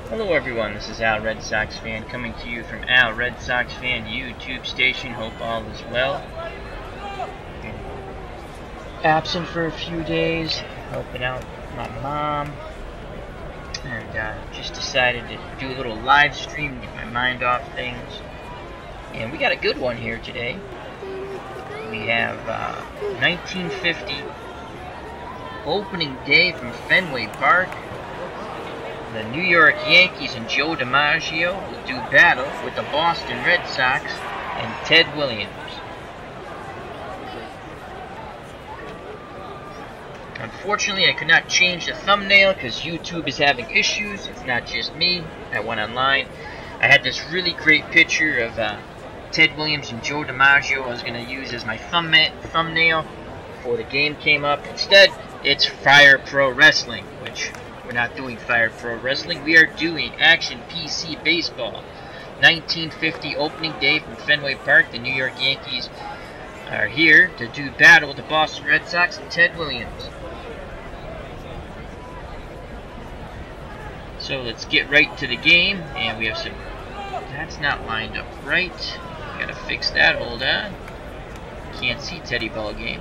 Hello everyone, this is Al Red Sox Fan coming to you from Al Red Sox Fan YouTube station. Hope all is well. Been absent for a few days, helping out my mom, and just decided to do a little live stream, get my mind off things. And we got a good one here today. We have 1950 opening day from Fenway Park. The New York Yankees and Joe DiMaggio will do battle with the Boston Red Sox and Ted Williams. Unfortunately, I could not change the thumbnail because YouTube is having issues. It's not just me. I went online. I had this really great picture of Ted Williams and Joe DiMaggio I was going to use as my thumbnail before the game came up. Instead, it's Fire Pro Wrestling, which... we're not doing Fire Pro Wrestling. We are doing Action PC Baseball. 1950 opening day from Fenway Park. The New York Yankees are here to do battle with the Boston Red Sox and Ted Williams. So let's get right to the game. And we have some... that's not lined up right. Gotta fix that. Hold on. Can't see Teddy Ball Game.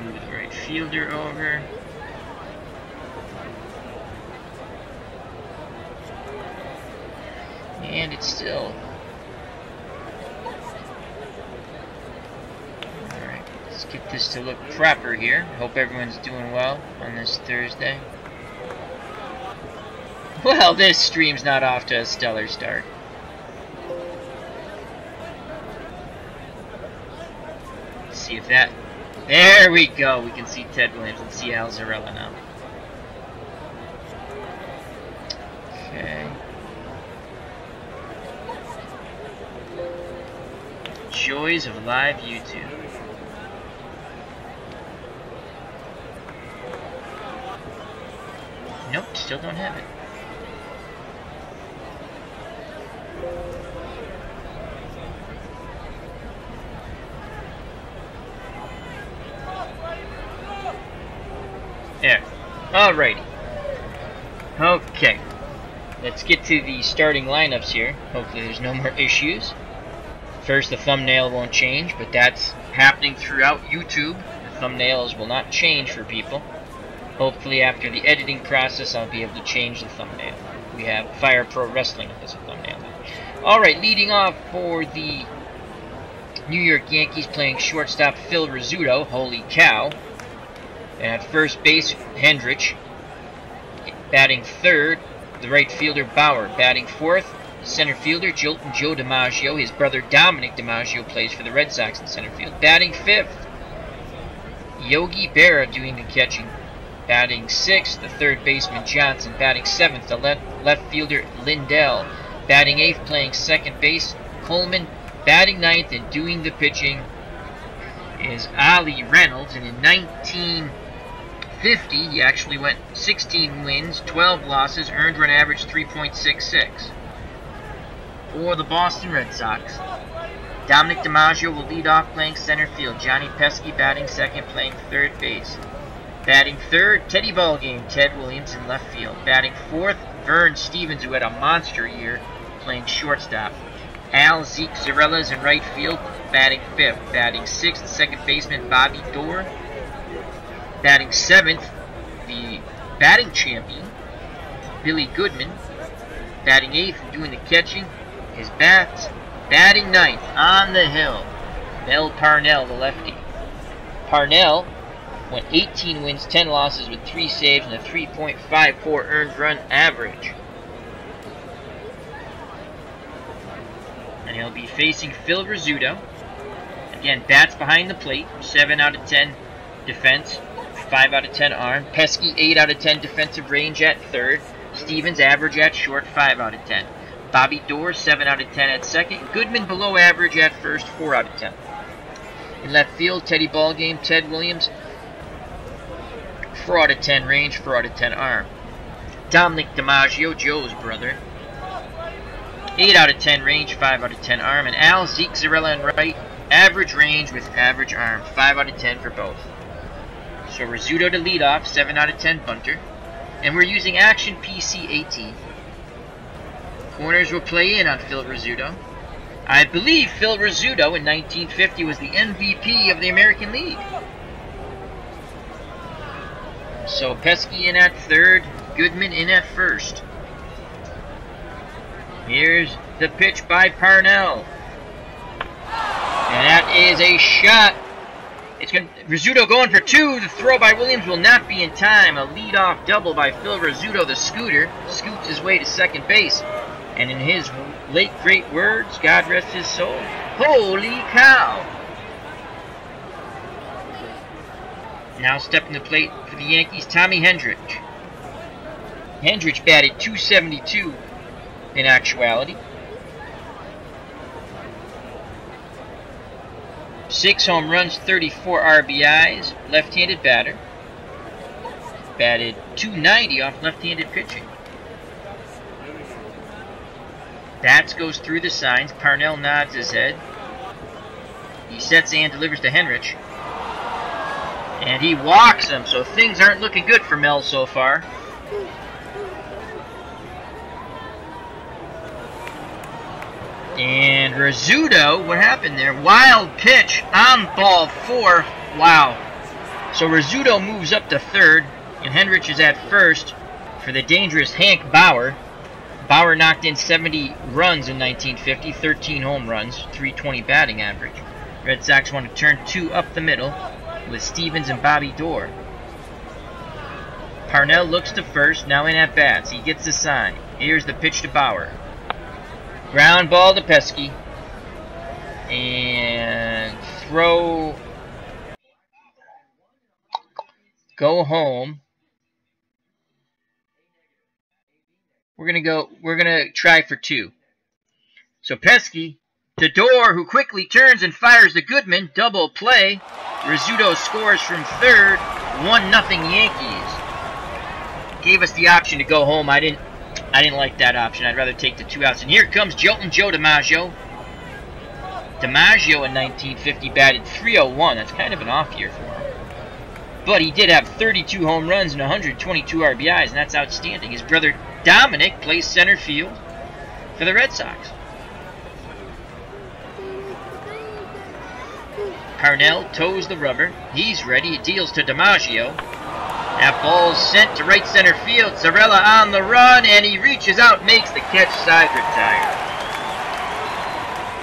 Move the right fielder over. And it's still... alright, let's get this to look proper here. Hope everyone's doing well on this Thursday. Well, this stream's not off to a stellar start. Let's see if that... there we go. We can see Ted Williams and see Al Zarella now. Okay. Joys of live YouTube. Nope, still don't have it. There. Alrighty. Okay. Let's get to the starting lineups here. Hopefully there's no more issues. First, the thumbnail won't change, but that's happening throughout YouTube. The thumbnails will not change for people. Hopefully after the editing process I'll be able to change the thumbnail. We have Fire Pro Wrestling as a thumbnail. Alright, leading off for the New York Yankees playing shortstop Phil Rizzuto. Holy cow. And at first base, Hendrich. Batting third, the right fielder Bauer. Batting fourth, center fielder Joe DiMaggio. His brother Dominic DiMaggio plays for the Red Sox in center field. Batting fifth, Yogi Berra doing the catching. Batting sixth, the third baseman Johnson. Batting seventh, the left fielder Lindell. Batting eighth, playing second base, Coleman. Batting ninth and doing the pitching is Ali Reynolds. And in 1950, he actually went 16 wins, 12 losses, earned run average 3.66. For the Boston Red Sox, Dominic DiMaggio will lead off playing center field. Johnny Pesky batting second, playing third base. Batting third, Teddy Ball Game, Ted Williams in left field. Batting fourth, Vern Stevens, who had a monster year, playing shortstop. Zeke Zarella is in right field, batting fifth. Batting sixth, second baseman Bobby Doerr. Batting seventh, the batting champion, Billy Goodman. Batting eighth and doing the catching is batting ninth on the hill, Mel Parnell, the lefty. Parnell went 18 wins, 10 losses with 3 saves and a 3.54 earned run average. And he'll be facing Phil Rizzuto. Again, bats behind the plate, 7 out of 10 defense, 5 out of 10 arm. Pesky, 8 out of 10 defensive range at third. Stevens, average at short, 5 out of 10. Bobby Doerr, 7 out of 10 at second. Goodman, below average at first, 4 out of 10. In left field, Teddy Ball Game, Ted Williams, 4 out of 10 range, 4 out of 10 arm. Dominic DiMaggio, Joe's brother, 8 out of 10 range, 5 out of 10 arm. And Zeke Zarella in right, average range with average arm. 5 out of 10 for both. So Rizzuto to lead off, 7 out of 10 bunter. And we're using Action PC 18. Corners will play in on Phil Rizzuto. I believe Phil Rizzuto in 1950 was the MVP of the American League. So Pesky in at third, Goodman in at first. Here's the pitch by Parnell. And that is a shot. Rizzuto going for 2. The throw by Williams will not be in time. A leadoff double by Phil Rizzuto, the scooter, scoots his way to second base. And in his late great words, God rest his soul, holy cow! Now stepping to the plate for the Yankees, Tommy Hendrich. Hendrich batted .272 in actuality. 6 home runs, 34 RBIs, left-handed batter. Batted .290 off left-handed pitching. Bats goes through the signs. Parnell nods his head. He sets and delivers to Hendrich. And he walks him, so things aren't looking good for Mel so far. And Rizzuto, what happened there? Wild pitch on ball 4. Wow. So Rizzuto moves up to third, and Hendrich is at first for the dangerous Hank Bauer. Bauer knocked in 70 runs in 1950, 13 home runs, .320 batting average. Red Sox want to turn 2 up the middle with Stevens and Bobby Doerr. Parnell looks to first, now in at bats. He gets the sign. Here's the pitch to Bauer. Ground ball to Pesky. And throw. Go home. We're gonna try for 2. So Pesky to Doerr, who quickly turns and fires to Goodman. Double play. Rizzuto scores from third. 1-0 Yankees. Gave us the option to go home. I didn't like that option. I'd rather take the 2 outs. And here comes Joltin' Joe DiMaggio. DiMaggio in 1950 batted .301. That's kind of an off year for him. But he did have 32 home runs and 122 RBIs, and that's outstanding. His brother Dominic plays center field for the Red Sox. Parnell toes the rubber. He's ready. He deals to DiMaggio. That ball's sent to right center field. Zarella on the run, and he reaches out, makes the catch, side retired.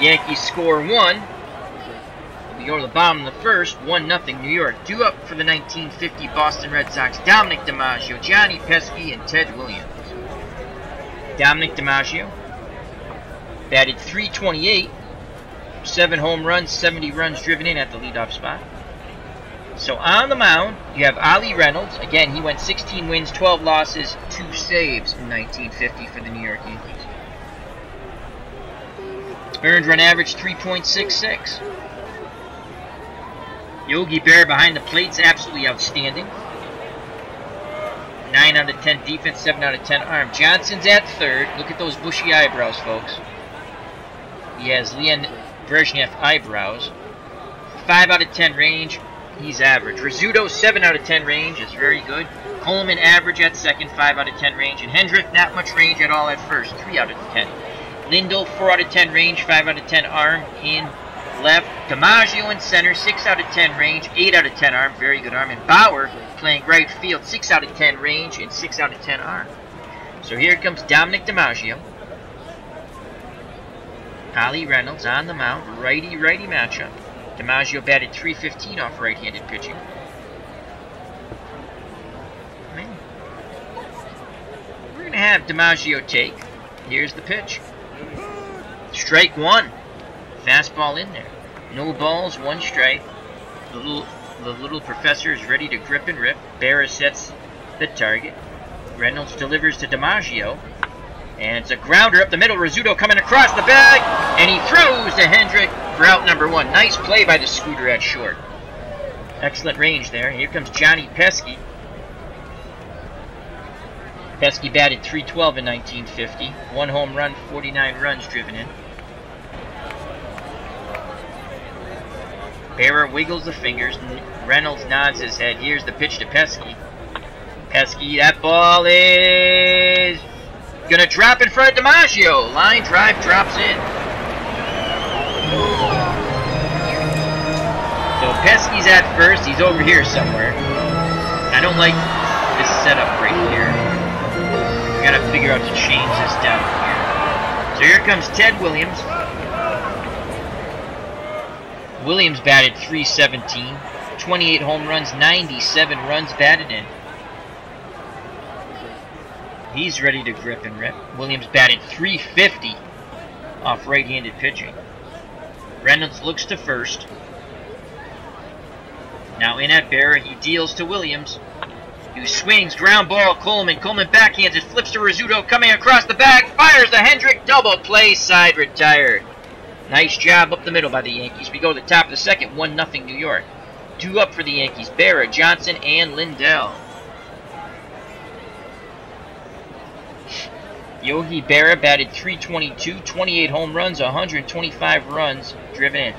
Yankees score 1. We go to the bottom of the first, 1-0 New York. 2 up for the 1950 Boston Red Sox. Dominic DiMaggio, Johnny Pesky, and Ted Williams. Dominic DiMaggio batted .328, 7 home runs, 70 runs driven in at the leadoff spot. So on the mound, you have Ollie Reynolds. Again, he went 16 wins, 12 losses, 2 saves in 1950 for the New York Yankees. Earned run average 3.66. Yogi Berra behind the plate's absolutely outstanding. 9 out of 10 defense, 7 out of 10 arm. Johnson's at third. Look at those bushy eyebrows, folks. He has Leon Brezhnev eyebrows. 5 out of 10 range. He's average. Rizzuto, 7 out of 10 range, is very good. Coleman, average at second, 5 out of 10 range. And Hendrick, not much range at all at first, 3 out of 10. Lindell, 4 out of 10 range, 5 out of 10 arm in left. DiMaggio in center, 6 out of 10 range, 8 out of 10 arm, very good arm. And Bauer playing right field, 6 out of 10 range and 6 out of 10 arm. So here comes Dominic DiMaggio. Ollie Reynolds on the mound, righty-righty matchup. DiMaggio batted .315 off right-handed pitching. We're going to have DiMaggio take. Here's the pitch. Strike 1. Fastball in there. No balls, 1 strike. The little professor is ready to grip and rip. Berra sets the target. Reynolds delivers to DiMaggio. And it's a grounder up the middle. Rizzuto coming across the bag. And he throws to Hendrick for out number 1. Nice play by the scooter at short. Excellent range there. Here comes Johnny Pesky. Pesky batted .312 in 1950. 1 home run, 49 runs driven in. Berra wiggles the fingers. Reynolds nods his head. Here's the pitch to Pesky. Pesky, that ball is gonna drop in front of DiMaggio. Line drive drops in. So Pesky's at first. He's over here somewhere. I don't like this setup right here. We gotta figure out to change this down here. So here comes Ted Williams. Williams batted .317, 28 home runs, 97 runs batted in. He's ready to grip and rip. Williams batted .350 off right-handed pitching. Reynolds looks to first. Now in at Berra, he deals to Williams, who swings, ground ball, Coleman. Coleman backhands it, flips to Rizzuto, coming across the bag, fires the Hendrick, double play, side retired. Nice job up the middle by the Yankees. We go to the top of the second, 1-0 New York. 2 up for the Yankees, Berra, Johnson, and Lindell. Yogi Berra batted .322, 28 home runs, 125 runs driven in.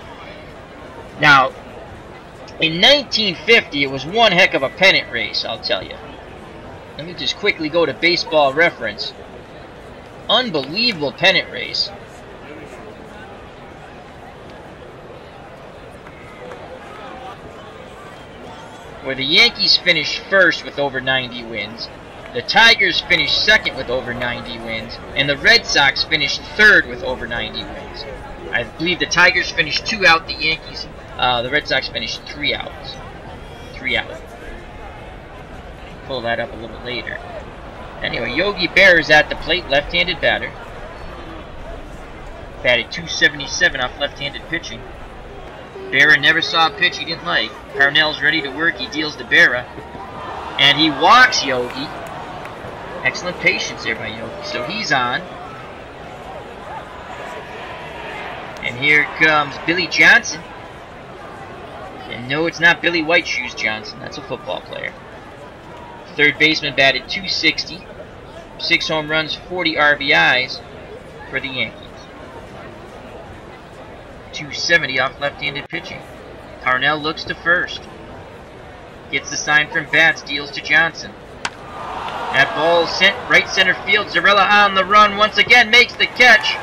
Now, in 1950, it was one heck of a pennant race, I'll tell you. Let me just quickly go to Baseball Reference. Unbelievable pennant race. Where the Yankees finished first with over 90 wins, the Tigers finished second with over 90 wins, and the Red Sox finished third with over 90 wins. I believe the Tigers finished 2 out, the Yankees, the Red Sox finished 3 outs. 3 out. Pull that up a little later. Anyway, Yogi Berra is at the plate, left-handed batter. Batted .277 off left-handed pitching. Berra never saw a pitch he didn't like. Parnell's ready to work. He deals to Berra. And he walks Yogi. Excellent patience there by Yogi. So he's on. And here comes Billy Johnson. And no, it's not Billy White Shoes Johnson. That's a football player. Third baseman batted .260. 6 home runs, 40 RBIs for the Yankees. .270 off left-handed pitching. Parnell looks to first. Gets the sign from Bats, deals to Johnson. That ball sent right center field. Zarella on the run once again, makes the catch.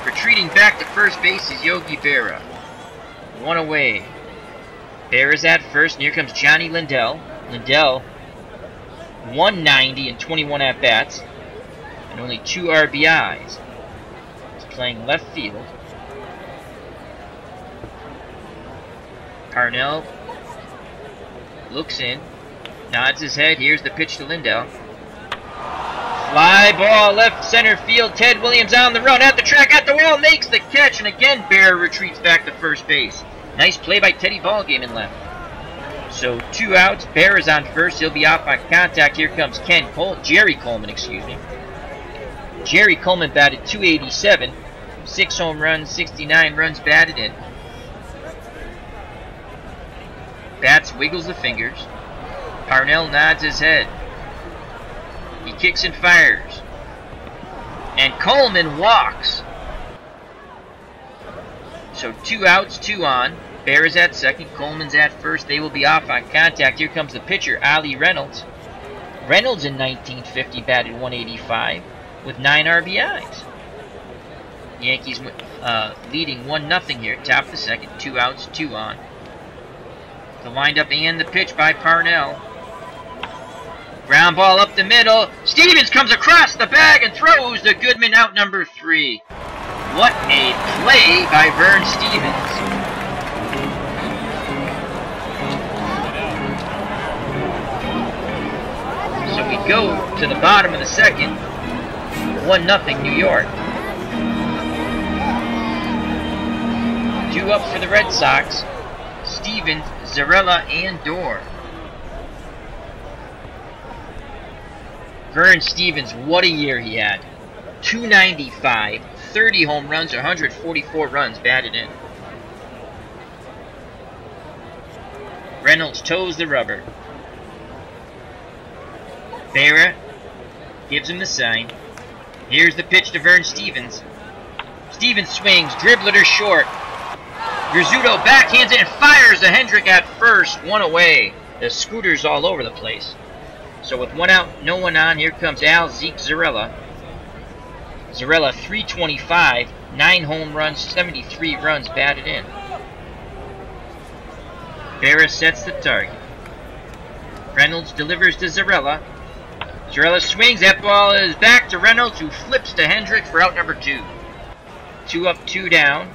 Retreating back to first base is Yogi Berra. 1 away. Berra's at first, and here comes Johnny Lindell. Lindell, 190 and 21 at-bats, and only 2 RBIs. He's playing left field. Parnell looks in, nods his head. Here's the pitch to Lindell. Fly ball left center field. Ted Williams on the run, at the track, at the wall, makes the catch, and again Berra retreats back to first base. Nice play by Teddy Ballgame in left. So 2 outs. Berra's on first. He'll be off on contact. Here comes Jerry Coleman, excuse me. Jerry Coleman batted .287, 6 home runs, 69 runs batted in. Bats wiggles the fingers. Parnell nods his head. He kicks and fires. And Coleman walks. So 2 outs, 2 on. Berra's at second. Coleman's at first. They will be off on contact. Here comes the pitcher, Ali Reynolds. Reynolds in 1950 batted .185 with 9 RBIs. Yankees leading 1-0 here. Top of the second. 2 outs, 2 on. The windup and the pitch by Parnell. Ground ball up the middle. Stevens comes across the bag and throws to Goodman, out number 3. What a play by Vern Stevens. So we go to the bottom of the second. 1-0 New York. 2 up for the Red Sox. Stevens, Zarella, and Dorr. Vern Stevens, what a year he had. .295, 30 home runs, 144 runs batted in. Reynolds toes the rubber. Berra gives him the sign. Here's the pitch to Vern Stevens. Stevens swings, dribbler short. Rizzuto backhands it and fires to Hendrick at first. One away. The scooter's all over the place. So with one out, no one on, here comes Al Zeke Zarella. Zarella 325, 9 home runs, 73 runs batted in. Berra sets the target. Reynolds delivers to Zarella. Zarella swings, that ball is back to Reynolds, who flips to Hendrick for out number 2. 2 up, 2 down.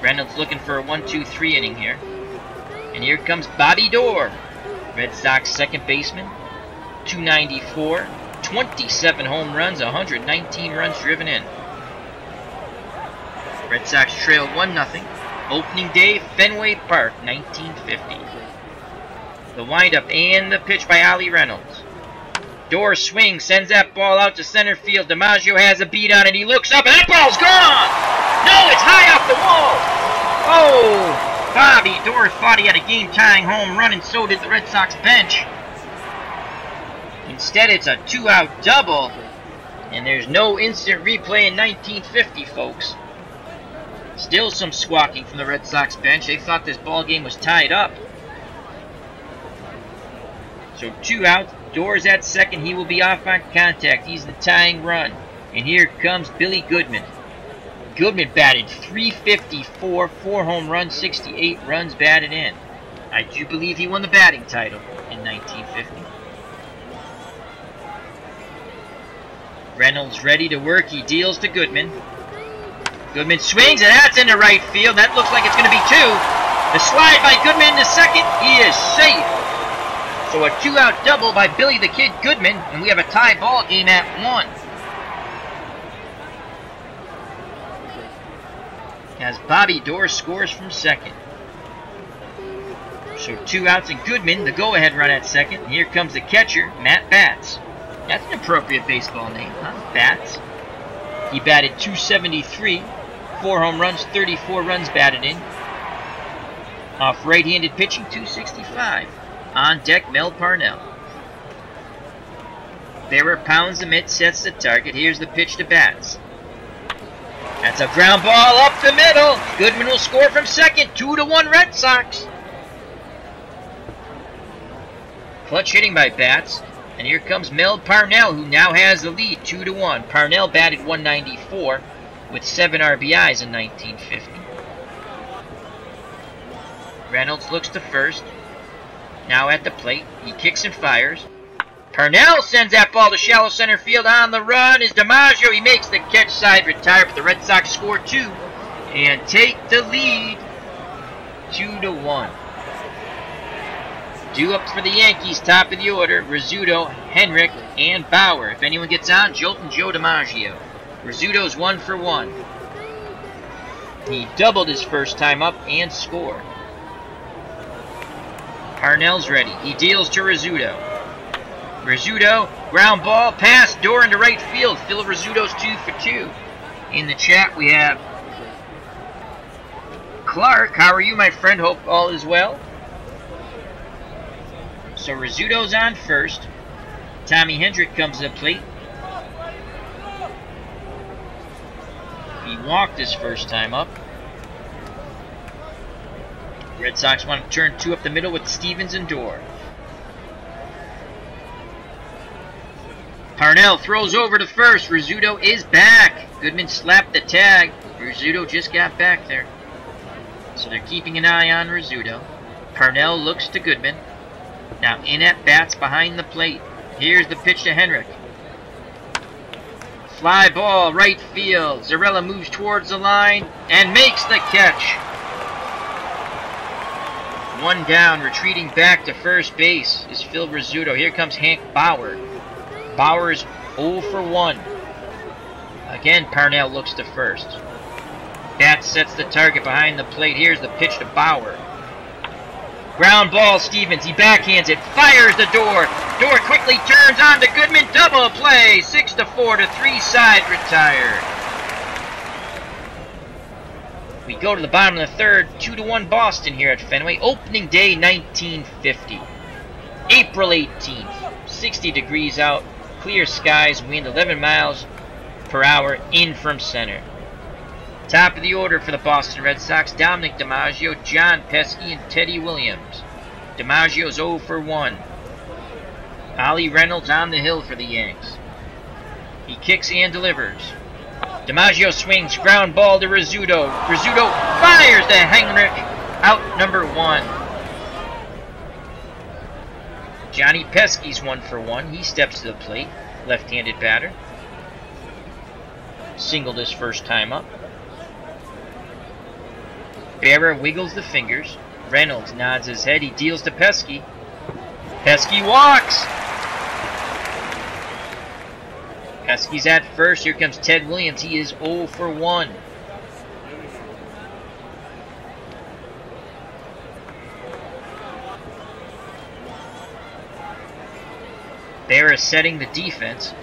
Reynolds looking for a 1-2-3 inning here. And here comes Bobby Doerr, Red Sox second baseman. 294, 27 home runs, 119 runs driven in. Red Sox trail 1-0. Opening day, Fenway Park, 1950. The windup and the pitch by Ali Reynolds. Doerr swings, sends that ball out to center field. DiMaggio has a beat on it. He looks up, and that ball's gone! No, it's high off the wall! Oh, Bobby Doerr thought he had a game-tying home run, and so did the Red Sox bench. Instead, it's a 2-out double, and there's no instant replay in 1950, folks. Still some squawking from the Red Sox bench. They thought this ball game was tied up. So 2 outs. Doerr's at second. He will be off on contact. He's the tying run. And here comes Billy Goodman. Goodman batted .354, 4 home runs, 68 runs batted in. I do believe he won the batting title in 1950. Reynolds ready to work. He deals to Goodman. Goodman swings, and that's into right field. That looks like it's going to be 2. The slide by Goodman to second. He is safe. So a 2-out double by Billy the Kid Goodman, and we have a tie ball game at 1. As Bobby Doerr scores from second. So 2 outs and Goodman, the go-ahead run at second. And here comes the catcher, Matt Batts. That's an appropriate baseball name, huh? Batts. He batted .273, 4 home runs, 34 runs batted in. Off right-handed pitching, .265. On deck, Mel Parnell. Berra pounds the mitt, sets the target. Here's the pitch to Batts. That's a ground ball up the middle. Goodman will score from second. 2-1 Red Sox. Clutch hitting by Batts. And here comes Mel Parnell, who now has the lead, 2-1. Parnell batted .194 with 7 RBIs in 1950. Reynolds looks to first. Now at the plate, he kicks and fires. Parnell sends that ball to shallow center field. On the run is DiMaggio. He makes the catch, side retire, but the Red Sox score 2 and take the lead 2-1. Due up for the Yankees, top of the order, Rizzuto, Hendrick, and Bauer. If anyone gets on, Jolton Joe DiMaggio. Rizzuto's 1 for 1. He doubled his first time up and scored. Parnell's ready. He deals to Rizzuto. Rizzuto, ground ball, pass, Doerr into right field. Phil Rizzuto's 2 for 2. In the chat, we have Clark. How are you, my friend? Hope all is well. So Rizzuto's on first. Tommy Hendrick comes to the plate. He walked his first time up. Red Sox want to turn 2 up the middle with Stevens and Doerr. Parnell throws over to first. Rizzuto is back. Goodman slapped the tag. Rizzuto just got back there. So they're keeping an eye on Rizzuto. Parnell looks to Goodman. Now in at bats behind the plate. Here's the pitch to Hendrick. Fly ball, right field. Zarella moves towards the line and makes the catch. 1 down, retreating back to first base is Phil Rizzuto. Here comes Hank Bauer. Bauer's 0 for 1. Again, Parnell looks to first. Batts sets the target behind the plate. Here's the pitch to Bauer. Ground ball, Stevens. He backhands it, fires the Doerr. Doerr quickly turns on to Goodman. Double play. 6-4 to 3 side retired. We go to the bottom of the third. 2-1 Boston here at Fenway. Opening day 1950. April 18th. 60 degrees out. Clear skies. Wind 11 miles per hour in from center. Top of the order for the Boston Red Sox, Dominic DiMaggio, John Pesky, and Teddy Williams. DiMaggio's 0 for 1. Ollie Reynolds on the hill for the Yanks. He kicks and delivers. DiMaggio swings, ground ball to Rizzuto. Rizzuto fires to Heinrich, out number 1. Johnny Pesky's 1 for 1. He steps to the plate, left-handed batter. Singled his first time up. Berra wiggles the fingers. Reynolds nods his head. He deals to Pesky. Pesky walks. Pesky's at first. Here comes Ted Williams. He is 0 for 1. Berra setting the defense.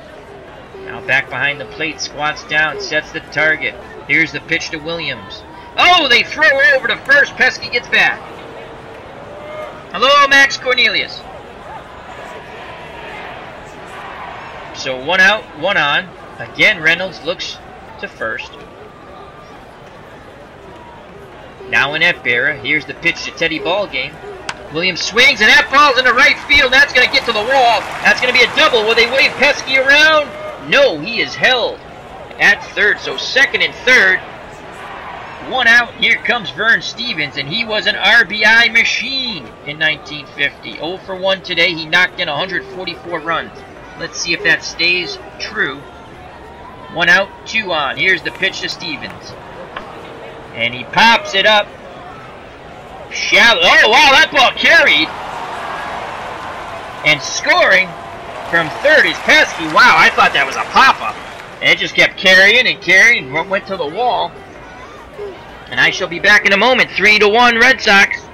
Now back behind the plate. Squats down. Sets the target. Here's the pitch to Williams. Oh, they throw over to first. Pesky gets back. Hello, Max Cornelius. So 1 out, 1 on. Again, Reynolds looks to first. Now in at Berra. Here's the pitch to Teddy Ballgame. Williams swings, and that ball's in the right field. That's going to get to the wall. That's going to be a double. Will they wave Pesky around? No, he is held at third. So second and third. 1 out. Here comes Vern Stevens, and he was an RBI machine in 1950. 0 for 1 today. He knocked in 144 runs. Let's see if that stays true. 1 out, 2 on. Here's the pitch to Stevens. And he pops it up. Shallow. Oh, wow, that ball carried. And scoring from third is Pesky. Wow, I thought that was a pop-up. And it just kept carrying and carrying and went to the wall. And I shall be back in a moment. 3-1 Red Sox.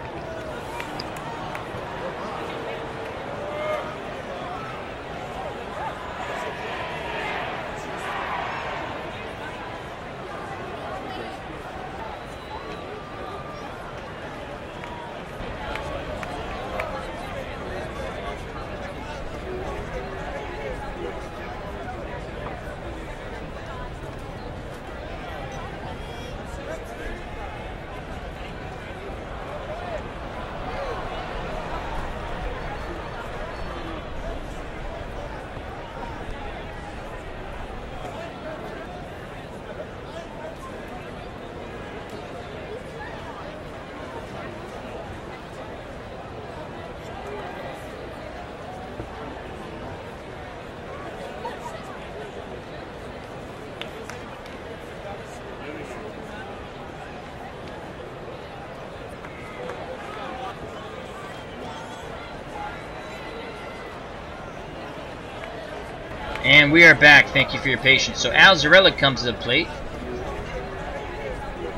And we are back. Thank you for your patience. So Al Zarella comes to the plate.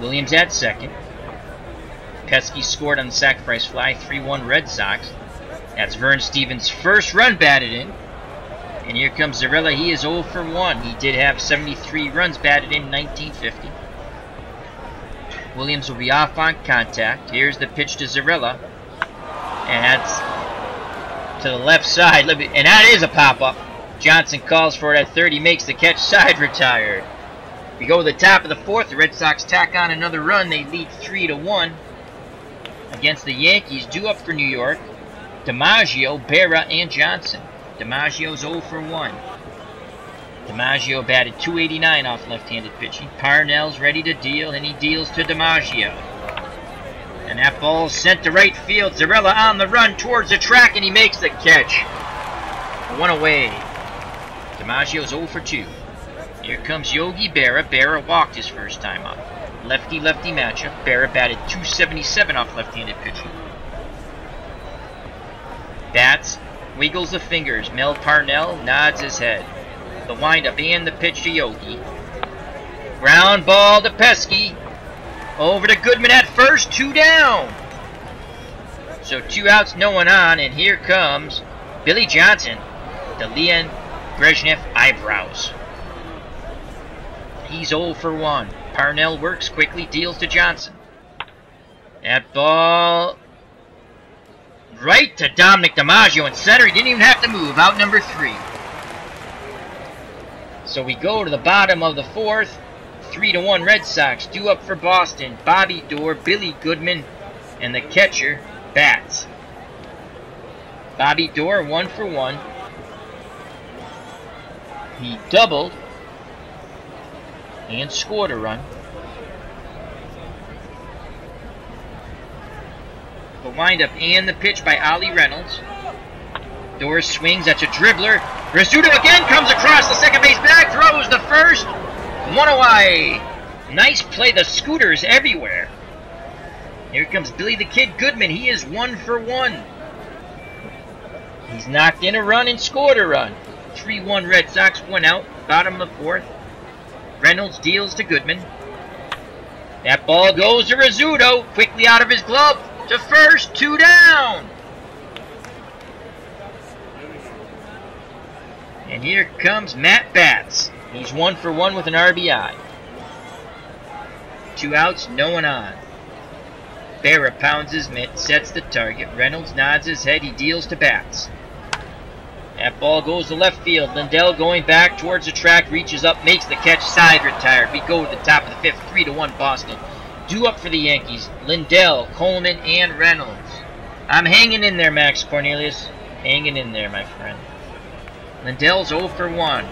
Williams at second. Pesky scored on the sacrifice fly. 3-1 Red Sox. That's Vern Stevens' first run batted in. And here comes Zarella. He is 0 for 1. He did have 73 runs batted in 1950. Williams will be off on contact. Here's the pitch to Zarella. And that's to the left side. And that is a pop-up. Johnson calls for it at third. He makes the catch. Side retired. We go to the top of the fourth. The Red Sox tack on another run. They lead 3-1 against the Yankees. Due up for New York. DiMaggio, Berra, and Johnson. DiMaggio's 0 for 1. DiMaggio batted .289 off left-handed pitching. Parnell's ready to deal, and he deals to DiMaggio. And that ball's sent to right field. Zarella on the run towards the track, and he makes the catch. 1 away. DiMaggio's 0 for 2. Here comes Yogi Berra. Berra walked his first time up. Lefty-lefty matchup. Berra batted .277 off left-handed pitching. Bats, wiggles the fingers. Mel Parnell nods his head. The windup and the pitch to Yogi. Ground ball to Pesky. Over to Goodman at first. 2 down. So 2 outs, no one on. And here comes Billy Johnson. The Leon Brezhnev eyebrows. He's 0 for 1. Parnell works quickly, deals to Johnson. That ball right to Dominic DiMaggio in center. He didn't even have to move. Out number 3. So we go to the bottom of the fourth. 3-1 Red Sox. Due up for Boston. Bobby Doerr, Billy Goodman, and the catcher bats. Bobby Doerr 1 for 1. He doubled and scored a run. The windup and the pitch by Ollie Reynolds. Doerr swings, that's a dribbler. Rizzuto again comes across the second base bag, throws the first. One away. Nice play, the scooters everywhere. Here comes Billy the Kid Goodman, he is 1 for 1. He's knocked in a run and scored a run. 3-1 Red Sox, 1 out, bottom of the 4th. Reynolds deals to Goodman. That ball goes to Rizzuto, quickly out of his glove. To first, 2 down. And here comes Matt Batts. He's 1 for 1 with an RBI. 2 outs, no one on. Berra pounds his mitt, sets the target. Reynolds nods his head, he deals to Batts. That ball goes to left field. Lindell going back towards the track, reaches up, makes the catch, side retired. We go to the top of the 5th, 3-1 Boston. Due up for the Yankees, Lindell, Coleman, and Reynolds. I'm hanging in there, Max Cornelius. Hanging in there, my friend. Lindell's 0 for 1.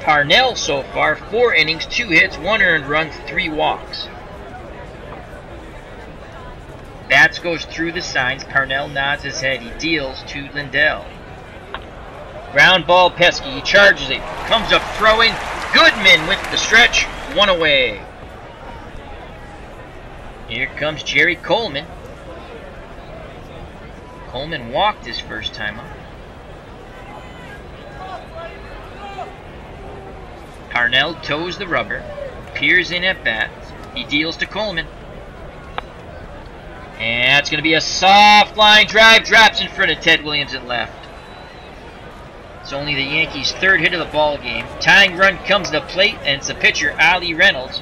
Parnell so far, 4 innings, 2 hits, 1 earned run, 3 walks. Batts goes through the signs. Parnell nods his head. He deals to Lindell. Ground ball, Pesky. He charges it. Comes up throwing. Goodman with the stretch. 1 away. Here comes Jerry Coleman. Coleman walked his first time up. Parnell toes the rubber. Peers in at bat. He deals to Coleman. And it's going to be a soft line drive. Drops in front of Ted Williams at left. It's only the Yankees' 3rd hit of the ball game. Tying run comes to the plate, and it's the pitcher, Ollie Reynolds.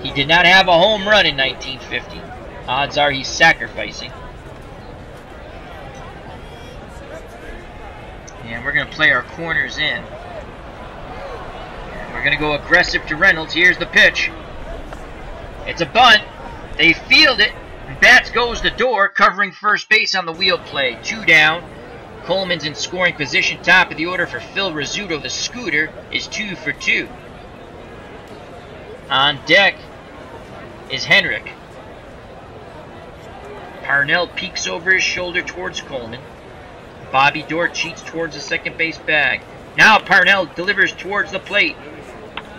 He did not have a home run in 1950. Odds are he's sacrificing. And we're going to play our corners in. We're going to go aggressive to Reynolds. Here's the pitch. It's a bunt. They field it. Batts goes to Doerr, covering first base on the wheel play. 2 down. Coleman's in scoring position, top of the order for Phil Rizzuto. The scooter is 2 for 2. On deck is Henrik. Parnell peeks over his shoulder towards Coleman. Bobby Doerr cheats towards the second base bag. Now Parnell delivers towards the plate.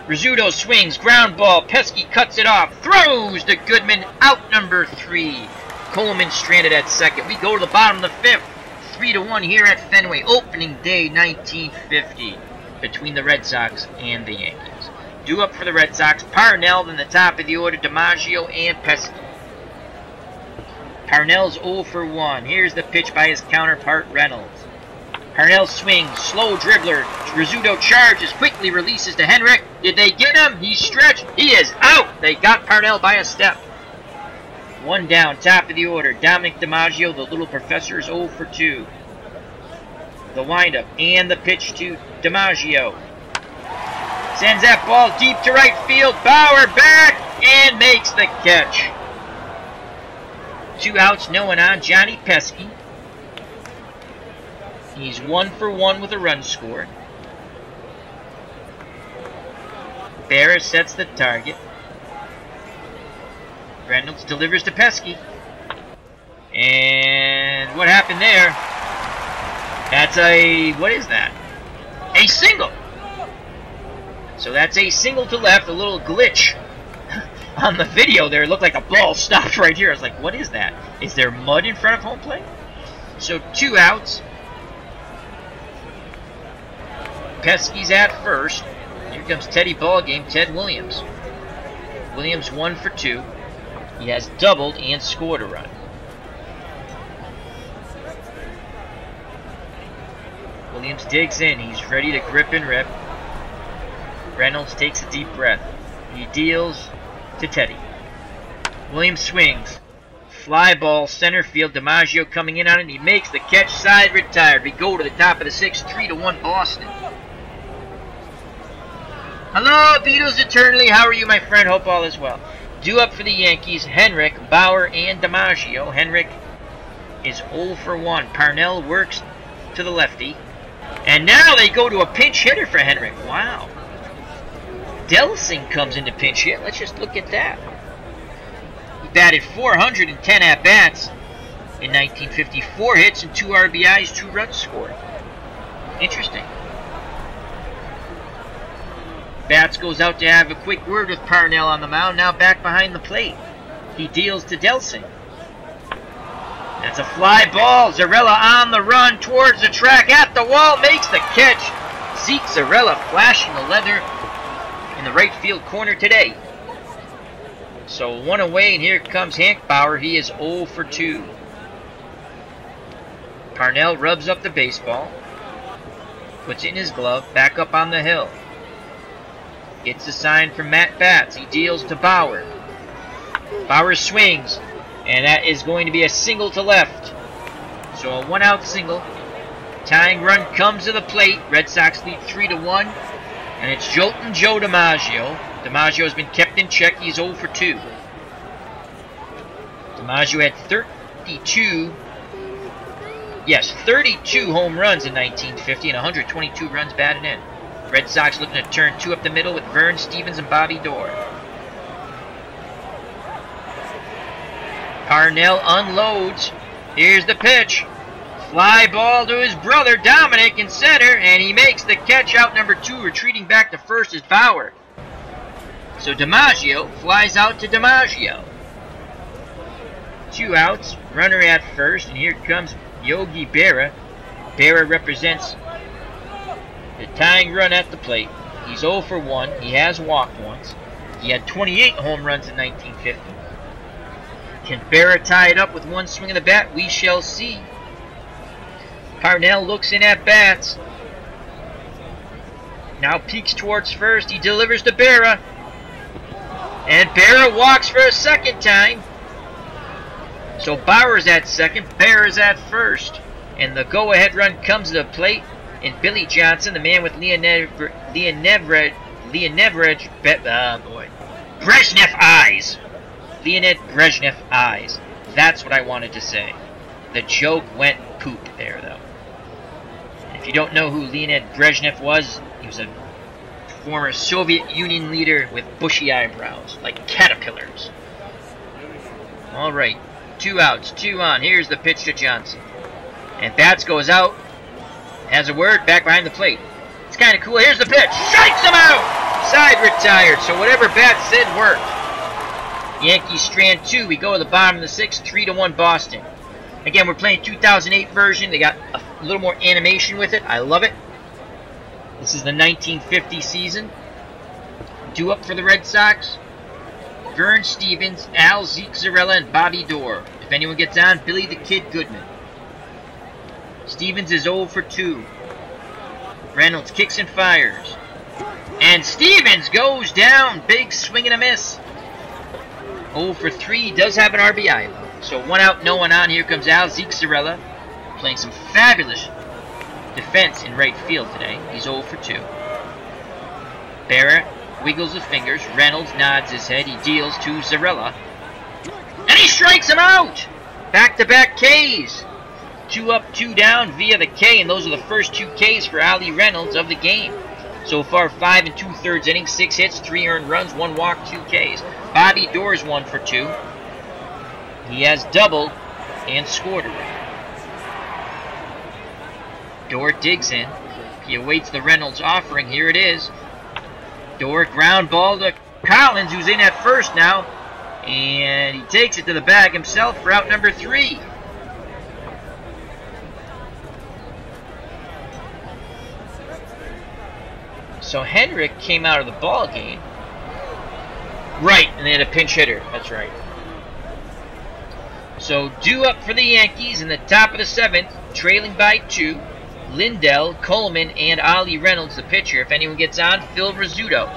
Rizzuto swings, ground ball. Pesky cuts it off, throws to Goodman, out number 3. Coleman stranded at second. We go to the bottom of the 5th. 3-1 here at Fenway, opening day 1950, between the Red Sox and the Yankees. Due up for the Red Sox, Parnell in the top of the order, DiMaggio and Pesky. Parnell's 0 for 1. Here's the pitch by his counterpart, Reynolds. Parnell swings, slow dribbler. Rizzuto charges, quickly releases to Henrik. Did they get him? He's stretched. He is out. They got Parnell by a step. 1 down, top of the order. Dominic DiMaggio, the little professor, is 0 for 2. The windup and the pitch to DiMaggio. Sends that ball deep to right field. Bauer back and makes the catch. 2 outs, no one on. Johnny Pesky. He's 1 for 1 with a run scored. Berra sets the target. Reynolds delivers to Pesky. And what happened there? That's a, what is that? A single. So that's a single to left, a little glitch. On the video there, it looked like a ball stopped right here. I was like, what is that? Is there mud in front of home plate? So 2 outs. Pesky's at first. Here comes Teddy Ballgame, Ted Williams. Williams 1 for 2. He has doubled and scored a run. Williams digs in. He's ready to grip and rip. Reynolds takes a deep breath. He deals to Teddy. Williams swings. Fly ball, center field. DiMaggio coming in on it. He makes the catch, side retired. We go to the top of the 6th, 3-1 Boston. Hello, Beatles eternally. How are you, my friend? Hope all is well. Due up for the Yankees, Henrik, Bauer, and DiMaggio. Henrik is 0 for 1. Parnell works to the lefty. And now they go to a pinch hitter for Henrik. Wow. Delsing comes into pinch hit. Let's just look at that. He batted 410 at-bats in 1950. 4 hits and 2 RBIs, 2 runs scored. Interesting. Bats goes out to have a quick word with Parnell on the mound. Now back behind the plate. He deals to Delsing. That's a fly ball. Zarella on the run towards the track. At the wall. Makes the catch. Zeke Zarella flashing the leather in the right field corner today. So 1 away, and here comes Hank Bauer. He is 0 for 2. Parnell rubs up the baseball. Puts it in his glove. Back up on the hill. Gets a sign from Matt Batts. He deals to Bauer. Bauer swings. And that is going to be a single to left. So a 1-out single. Tying run comes to the plate. Red Sox lead 3-1. And it's Joltin' Joe DiMaggio. DiMaggio has been kept in check. He's 0 for 2. DiMaggio had 32 home runs in 1950 and 122 runs batted in. Red Sox looking to turn 2 up the middle with Vern Stevens and Bobby Doerr. Parnell unloads. Here's the pitch. Fly ball to his brother Dominic in center, and he makes the catch. Out number 2. Retreating back to first is Bauer. So DiMaggio flies out to DiMaggio. 2 outs. Runner at first, and here comes Yogi Berra. Berra represents the tying run at the plate. He's 0 for 1. He has walked once. He had 28 home runs in 1950. Can Berra tie it up with 1 swing of the bat? We shall see. Parnell looks in at bats. Now peeks towards first. He delivers to Berra. And Berra walks for a second time. So Bauer's at second. Berra's at first. And the go-ahead run comes to the plate. And Billy Johnson, the man with Brezhnev eyes. Leonid Brezhnev eyes. That's what I wanted to say. The joke went poop there, though. If you don't know who Leonid Brezhnev was, he was a former Soviet Union leader with bushy eyebrows, like caterpillars. Alright, 2 outs, 2 on. Here's the pitch to Johnson. And Batts goes out. Has a word, back behind the plate. It's kind of cool. Here's the pitch. Strikes him out! Side retired. So whatever Batts said worked. Yankees strand 2. We go to the bottom of the 6th. 3-1 Boston. Again, we're playing 2008 version. They got a little more animation with it. I love it. This is the 1950 season. Due up for the Red Sox. Vern Stevens, Al, Zeke Zarella, and Bobby Doerr. If anyone gets on, Billy the Kid Goodman. Stevens is 0 for 2. Reynolds kicks and fires. And Stevens goes down. Big swing and a miss. 0 for 3. He does have an RBI, though. So 1 out, no one on. Here comes Al. Zeke Zarella playing some fabulous defense in right field today. He's 0 for 2. Barrett wiggles the fingers. Reynolds nods his head. He deals to Zarella. And he strikes him out! Back-to-back Ks. 2 up, 2 down via the K, and those are the first 2 Ks for Ali Reynolds of the game. So far, 5 2/3 innings, 6 hits, 3 earned runs, 1 walk, 2 Ks. Bobby Doerr's 1 for 2. He has doubled and scored a run. Doerr digs in. He awaits the Reynolds offering. Here it is. Doerr ground ball to Collins, who's in at first now. And he takes it to the bag himself for out number 3. So Henrik came out of the ball game. Right, and they had a pinch hitter. That's right. So due up for the Yankees in the top of the 7th, trailing by 2. Lindell, Coleman, and Ali Reynolds, the pitcher. If anyone gets on, Phil Rizzuto.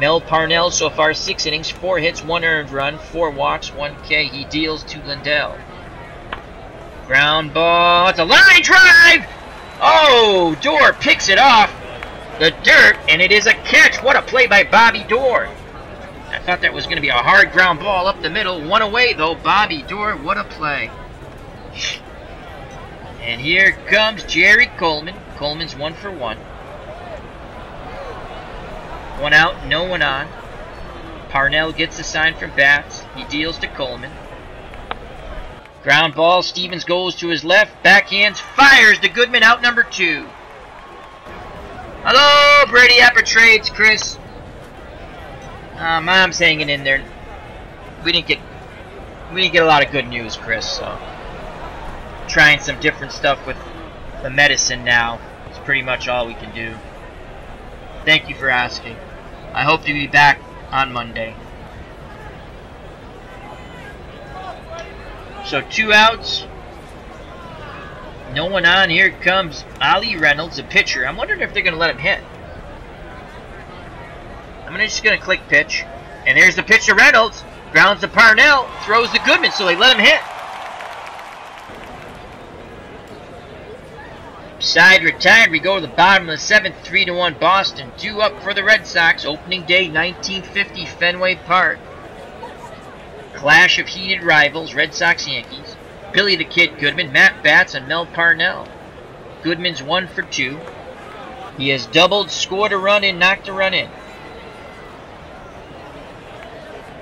Mel Parnell so far 6 innings, 4 hits, 1 earned run, 4 walks, 1 K. He deals to Lindell. Ground ball. It's a line drive! Oh, Dorr picks it off the dirt, and it is a catch. What a play by Bobby Dorr. I thought that was going to be a hard ground ball up the middle. One away, though. Bobby Dorr, what a play. And here comes Jerry Coleman. Coleman's 1 for 1. One out, no one on. Parnell gets the sign from bats. He deals to Coleman. Ground ball. Stevens goes to his left. Backhands. Fires to Goodman. Out number 2. Hello, Brady Apple Trades, Chris. Mom's hanging in there. We didn't get a lot of good news, Chris. So trying some different stuff with the medicine now. It's pretty much all we can do. Thank you for asking. I hope to be back on Monday. So 2 outs. No one on. Here comes Ollie Reynolds, the pitcher. I'm wondering if they're going to let him hit. I'm just going to click pitch. And there's the pitch to Reynolds. Grounds to Parnell. Throws to Goodman, so they let him hit. Side retired. We go to the bottom of the 7th. 3-1 Boston. 2 up for the Red Sox. Opening day 1950 Fenway Park. Clash of heated rivals. Red Sox Yankees. Billy the Kid Goodman, Matt Batts, and Mel Parnell. Goodman's 1 for 2. He has doubled, scored a run in, knocked a run in.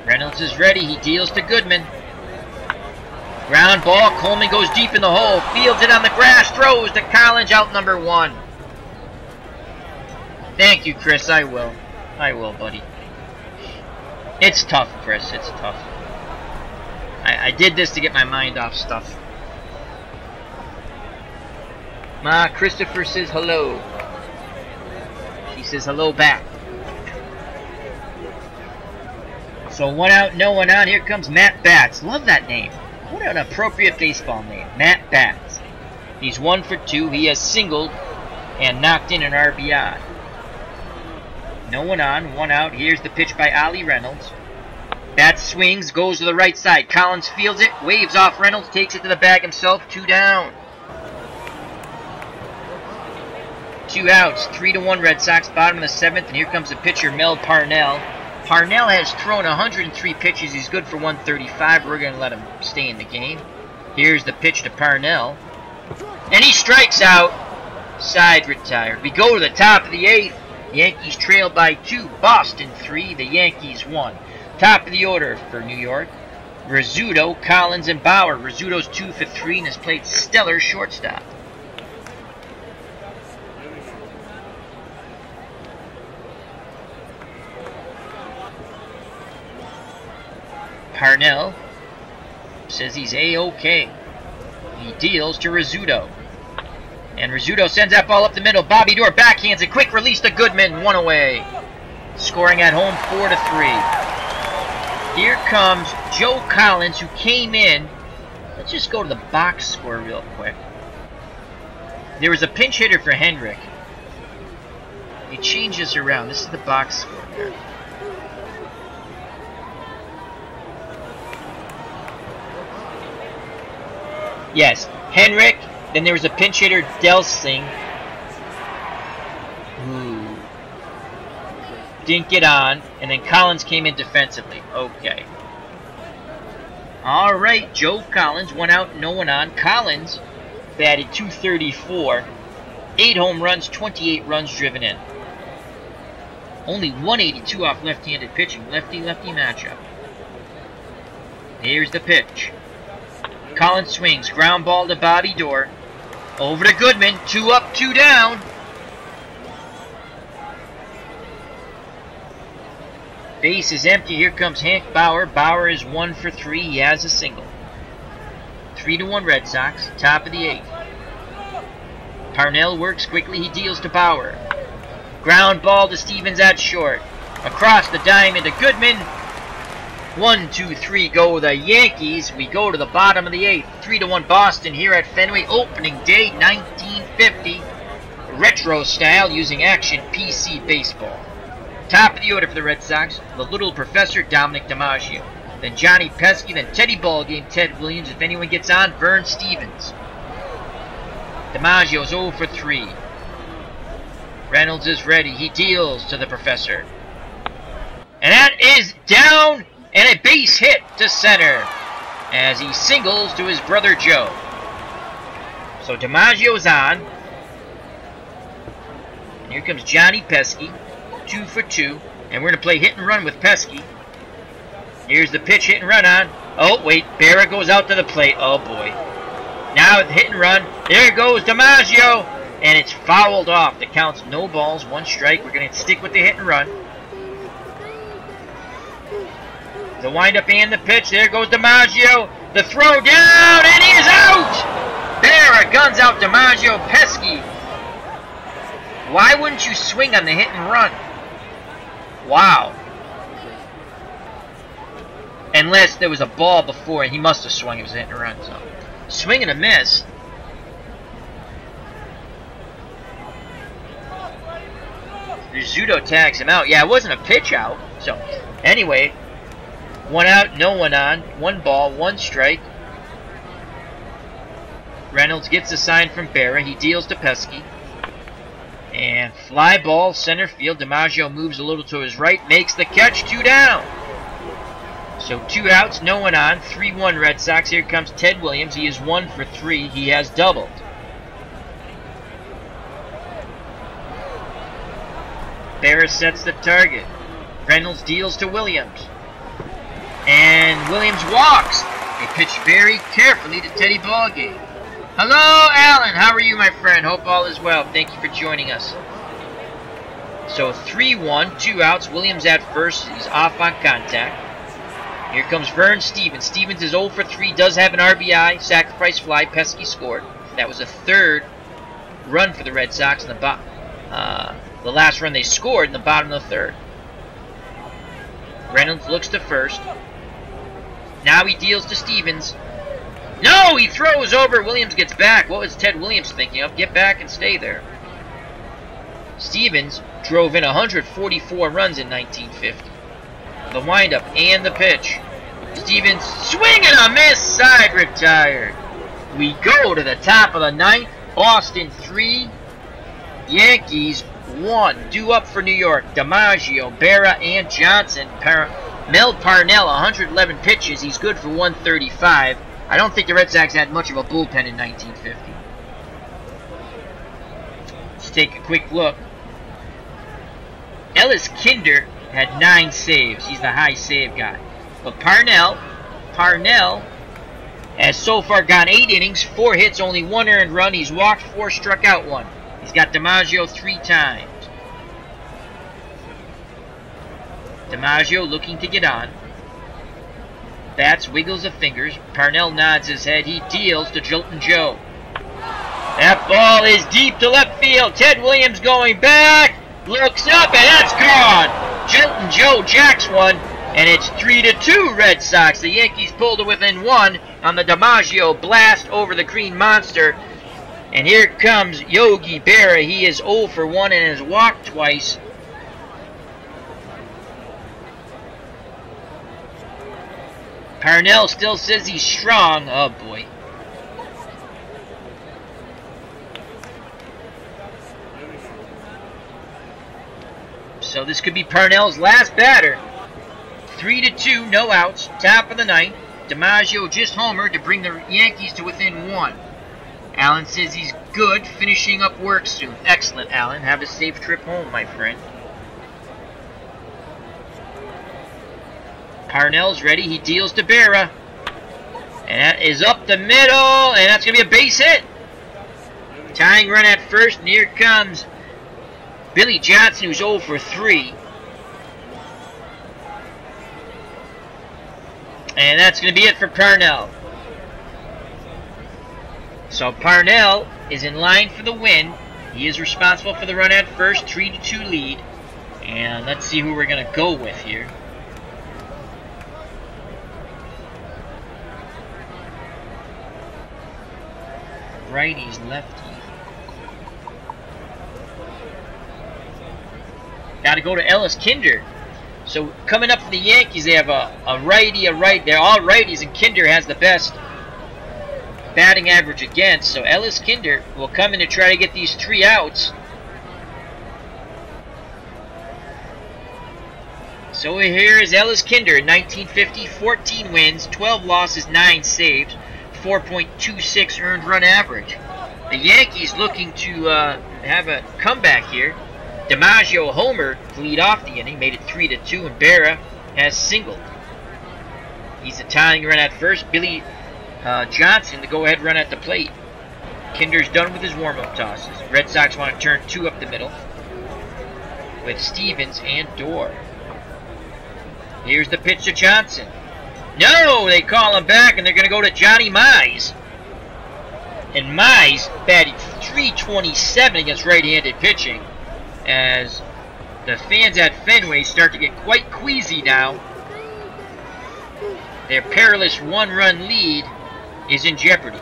Reynolds is ready. He deals to Goodman. Ground ball. Coleman goes deep in the hole. Fields it on the grass. Throws to Collins. Out number 1. Thank you, Chris. I will. I will, buddy. It's tough, Chris. It's tough. I did this to get my mind off stuff. Ma, Christopher says hello. She says hello back. So 1 out, no one on. Here comes Matt Batts. Love that name. What an appropriate baseball name. Matt Batts. He's 1 for 2. He has singled and knocked in an RBI. No one on, 1 out. Here's the pitch by Ollie Reynolds. Bat swings, goes to the right side. Collins fields it, waves off Reynolds, takes it to the bag himself. 2 down. 2 outs, 3-1 Red Sox, bottom of the 7th, and here comes the pitcher, Mel Parnell. Parnell has thrown 103 pitches. He's good for 135. We're going to let him stay in the game. Here's the pitch to Parnell. And he strikes out. Side retired. We go to the top of the 8th. Yankees trail by 2. Boston 3. The Yankees 1. Top of the order for New York. Rizzuto, Collins, and Bauer. Rizzuto's 2 for 3 and has played stellar shortstop. Parnell says he's A-OK. He deals to Rizzuto. And Rizzuto sends that ball up the middle. Bobby Dorr backhands a quick release to Goodman. 1 away. Scoring at home 4-3. Here comes Joe Collins, who came in. Let's just go to the box score real quick. There was a pinch hitter for Hendrick. He changes around. This is the box score here. Yes, Hendrick. Then there was a pinch hitter, Delsing. Didn't get on, and then Collins came in defensively. Okay. All right, Joe Collins, 1 out, no one on. Collins batted .234, 8 home runs, 28 runs driven in. Only 182 off left-handed pitching, lefty-lefty matchup. Here's the pitch. Collins swings, ground ball to Bobby Dorr. Over to Goodman, 2 up, 2 down. Base is empty. Here comes Hank Bauer. Bauer is 1 for 3. He has a single. 3-1 Red Sox. Top of the 8th. Parnell works quickly. He deals to Bauer. Ground ball to Stevens at short. Across the diamond to Goodman. 1, 2, 3 go the Yankees. We go to the bottom of the 8th. 3-1 Boston here at Fenway. Opening day 1950. Retro style using Action PC Baseball. Top of the order for the Red Sox, the little professor, Dominic DiMaggio. Then Johnny Pesky, then Teddy Ballgame, Ted Williams. If anyone gets on, Vern Stevens. DiMaggio's 0 for 3. Reynolds is ready. He deals to the professor. And that is down and a base hit to center as he singles to his brother Joe. So DiMaggio's on. And here comes Johnny Pesky. 2 for 2. And we're going to play hit and run with Pesky. Here's the pitch, hit and run on. Oh, wait. Berra goes out to the plate. Oh, boy. Now the hit and run. There goes DiMaggio. And it's fouled off. The count's no balls, 1 strike. We're going to stick with the hit and run. The windup and the pitch. There goes DiMaggio. The throw down, and he is out! Berra guns out DiMaggio. Pesky. Why wouldn't you swing on the hit and run? Wow. Unless there was a ball before, and he must have swung. It was a hit and run. So, swing and a miss. Rizzuto tags him out. Yeah, it wasn't a pitch out. So, anyway, 1 out, no one on. 1 ball, 1 strike. Reynolds gets a sign from Berra. He deals to Pesky. And fly ball, center field. DiMaggio moves a little to his right, makes the catch, 2 down. So 2 outs, no one on. 3-1 Red Sox. Here comes Ted Williams. He is 1 for 3. He has doubled. Berra sets the target. Reynolds deals to Williams. And Williams walks. They pitch very carefully to Teddy Ballgame. Hello, Alan. How are you, my friend? Hope all is well. Thank you for joining us. So 3-1, 2 outs. Williams at first. He's off on contact. Here comes Vern Stevens. Stevens is 0 for 3. Does have an RBI. Sacrifice fly. Pesky scored. That was a 3rd run for the Red Sox in the last run they scored in the bottom of the 3rd. Reynolds looks to first. Now he deals to Stevens. No, he throws over. Williams gets back. What was Ted Williams thinking of? Get back and stay there. Stevens drove in 144 runs in 1950. The windup and the pitch. Stevens swing and a miss. Side retired. We go to the top of the 9th. Boston 3. Yankees 1. Due up for New York. DiMaggio, Berra, and Johnson. Mel Parnell, 111 pitches. He's good for 135. I don't think the Red Sox had much of a bullpen in 1950. Let's take a quick look. Ellis Kinder had 9 saves. He's the high save guy. But Parnell has so far gone 8 innings, 4 hits, only 1 earned run. He's walked 4, struck out 1. He's got DiMaggio 3 times. DiMaggio looking to get on. Bats, wiggles of fingers. Parnell nods his head. He deals to Jolton Joe. That ball is deep to left field. Ted Williams going back. Looks up, and that's gone. Jolton Joe jacks one, and it's 3-2 Red Sox. The Yankees pulled it within 1 on the DiMaggio blast over the Green Monster. And here comes Yogi Berra. He is 0 for 1 and has walked twice. Parnell still says he's strong. Oh, boy. So this could be Parnell's last batter. 3-2, no outs. Top of the 9th. DiMaggio just homered to bring the Yankees to within 1. Alan says he's good, finishing up work soon. Excellent, Alan. Have a safe trip home, my friend. Parnell's ready. He deals to Berra. And that is up the middle. And that's going to be a base hit. Tying run at first. And here comes Billy Johnson, who's 0 for 3. And that's going to be it for Parnell. So Parnell is in line for the win. He is responsible for the run at first. 3-2 lead. And let's see who we're going to go with here. Righties, lefties. Got to go to Ellis Kinder. So coming up for the Yankees, they have a righty, a right. They're all righties, and Kinder has the best batting average against, so Ellis Kinder will come in to try to get these 3 outs. So here is Ellis Kinder in 1950, 14 wins, 12 losses, 9 saves, 4.26 earned run average. The Yankees looking to have a comeback here. DiMaggio homer to lead off the inning, made it 3-2, and Berra has singled. He's a tying run at first. Billy Johnson, the go-ahead run at the plate. Kinder's done with his warm-up tosses. Red Sox want to turn 2 up the middle with Stevens and Dorr. Here's the pitch to Johnson. No, they call him back, and they're going to go to Johnny Mize. And Mize batted .327 against right-handed pitching, as the fans at Fenway start to get quite queasy now. Their perilous 1-run lead is in jeopardy.